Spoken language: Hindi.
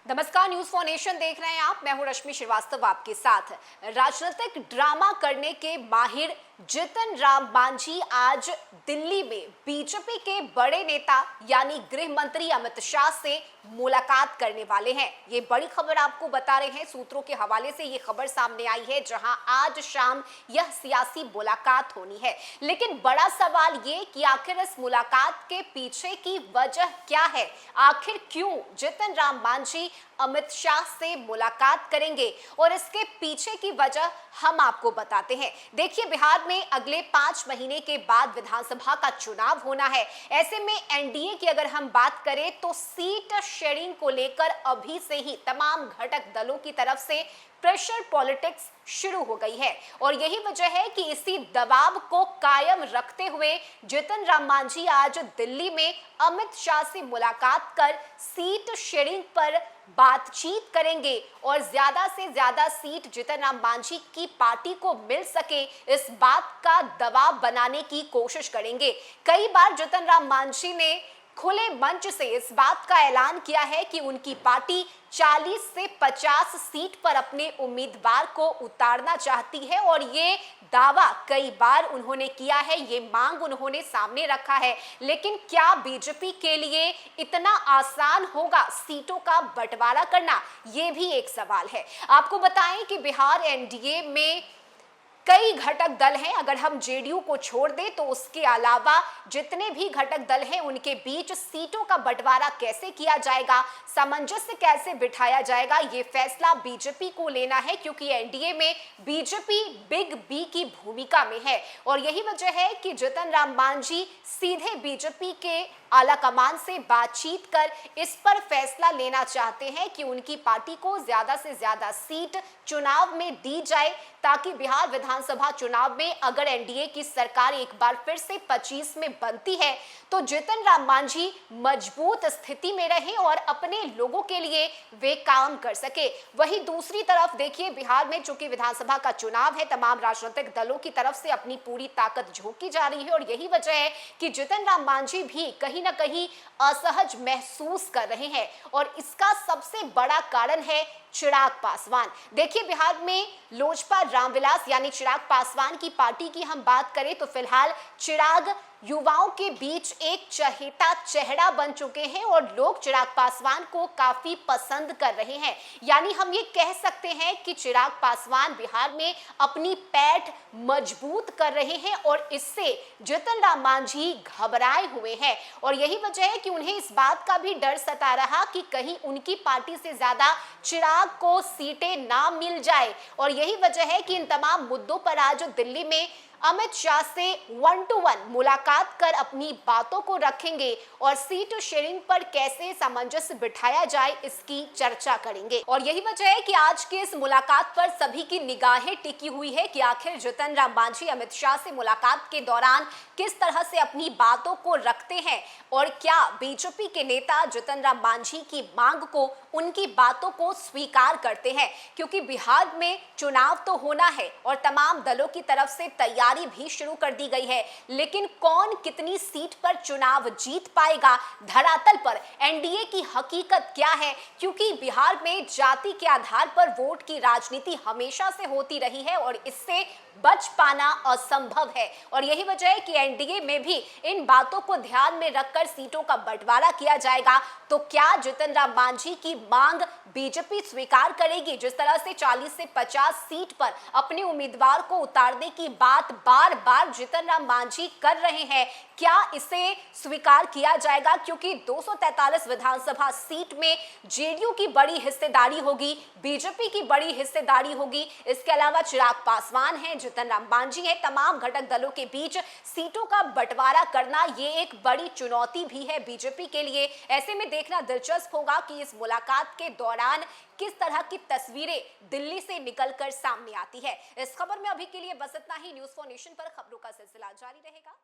नमस्कार, न्यूज फॉर नेशन देख रहे हैं आप। मैं हूं रश्मि श्रीवास्तव आपके साथ। राजनीतिक ड्रामा करने के माहिर जितन राम मांझी आज दिल्ली में बीजेपी के बड़े नेता यानी गृह मंत्री अमित शाह से मुलाकात करने वाले हैं। ये बड़ी खबर आपको बता रहे हैं, सूत्रों के हवाले से ये खबर सामने आई है, जहां आज शाम यह सियासी मुलाकात होनी है। लेकिन बड़ा सवाल ये कि आखिर इस मुलाकात के पीछे की वजह क्या है, आखिर क्यों जितन राम मांझी अमित शाह से मुलाकात करेंगे, और इसके पीछे की वजह हम आपको बताते हैं। देखिए, बिहार में अगले 5 महीने के बाद विधानसभा का चुनाव होना है। ऐसे में एनडीए की अगर हम बात करें तो सीट शेयरिंग को लेकर अभी से ही तमाम घटक दलों की तरफ से प्रेशर पॉलिटिक्स शुरू हो गई है, और यही वजह है कि इसी दबाव को कायम रखते हुए जितन राम मांझी आज दिल्ली में अमित शाह से मुलाकात कर सीट शेयरिंग पर बातचीत करेंगे और ज्यादा से ज्यादा सीट जितन राम मांझी की पार्टी को मिल सके, इस बात का दबाव बनाने की कोशिश करेंगे। कई बार जितन राम मांझी ने खुले मंच से इस बात का ऐलान किया है कि उनकी पार्टी 40 से 50 सीट पर अपने उम्मीदवार को उतारना चाहती है, और ये दावा कई बार उन्होंने किया है, ये मांग उन्होंने सामने रखा है। लेकिन क्या बीजेपी के लिए इतना आसान होगा सीटों का बंटवारा करना, ये भी एक सवाल है। आपको बताएं कि बिहार एनडीए में कई घटक दल हैं। अगर हम जेडीयू को छोड़ दें तो उसके अलावा जितने भी घटक दल हैं उनके बीच सीटों का बंटवारा कैसे किया जाएगा, सामंजस्य कैसे बिठाया जाएगा, ये फैसला बीजेपी को लेना है, क्योंकि एनडीए में बीजेपी बिग बी की भूमिका में है। और यही वजह है कि जितन राम मांझी सीधे बीजेपी के आला कमान से बातचीत कर इस पर फैसला लेना चाहते हैं कि उनकी पार्टी को ज्यादा से ज्यादा सीट चुनाव में दी जाए, ताकि बिहार विधानसभा चुनाव में अगर एनडीए की सरकार एक बार फिर से 25 में बनती है तो जितन राम मांझी मजबूत स्थिति में रहे और अपने लोगों के लिए वे काम कर सके। वहीं दूसरी तरफ देखिए, बिहार में चूंकि विधानसभा का चुनाव है, तमाम राजनीतिक दलों की तरफ से अपनी पूरी ताकत झोंकी जा रही है, और यही वजह है कि जितन राम मांझी भी कहीं ना कहीं असहज महसूस कर रहे हैं, और इसका सबसे बड़ा कारण है चिराग पासवान। देखिए, बिहार में लोजपा रामविलास यानी चिराग पासवान की पार्टी की हम बात करें तो फिलहाल चिराग युवाओं के बीच एक चहेता चेहरा बन चुके हैं, और लोग चिराग पासवान को काफी पसंद कर रहे हैं। यानी हम ये कह सकते हैं कि चिराग पासवान बिहार में अपनी पैठ मजबूत कर रहे हैं, और इससे जितन राम मांझी घबराए हुए हैं। और यही वजह है कि उन्हें इस बात का भी डर सता रहा कि कहीं उनकी पार्टी से ज्यादा चिराग को सीटें ना मिल जाए। और यही वजह है कि इन तमाम मुद्दों पर आज दिल्ली में अमित शाह से 1-to-1 मुलाकात कर अपनी बातों को रखेंगे और सीट शेयरिंग पर कैसे सामंजस्य बिठाया जाए, इसकी चर्चा करेंगे। और यही वजह है कि आज के इस मुलाकात पर सभी की निगाहें टिकी हुई है कि आखिर जितन राम मांझी अमित शाह से मुलाकात के दौरान किस तरह से अपनी बातों को रखते हैं, और क्या बीजेपी के नेता जितन राम मांझी की मांग को, उनकी बातों को स्वीकार करते हैं। क्योंकि बिहार में चुनाव तो होना है और तमाम दलों की तरफ से तैयारी भी शुरू कर दी गई है, लेकिन कौन कितनी सीट पर चुनाव जीत पाएगा, धरातल पर एनडीए की हकीकत क्या है, क्योंकि बिहार में जाति के आधार पर वोट की राजनीति हमेशा से होती रही है और इससे बच पाना असंभव है। और यही वजह है कि एनडीए में भी इन बातों को ध्यान में रखकर सीटों का बंटवारा किया जाएगा। तो क्या जितन राम मांझी की मांग बीजेपी स्वीकार करेगी? जिस तरह से 40 से 50 सीट पर अपने उम्मीदवार को उतारने की बात बार बार जितन राम मांझी कर रहे हैं, क्या इसे स्वीकार किया जाएगा? क्योंकि 243 विधानसभा सीट में जेडीयू की बड़ी हिस्सेदारी होगी, बीजेपी की बड़ी हिस्सेदारी होगी, इसके अलावा चिराग पासवान हैं, जितन राम मांझी हैं, तमाम घटक दलों के बीच सीटों का बंटवारा करना ये एक बड़ी चुनौती भी है बीजेपी के लिए। ऐसे में देखना दिलचस्प होगा कि इस मुलाकात के दौरान किस तरह की तस्वीरें दिल्ली से निकलकर सामने आती है। इस खबर में अभी के लिए बस इतना ही। न्यूज फॉर नेशन पर खबरों का सिलसिला जारी रहेगा।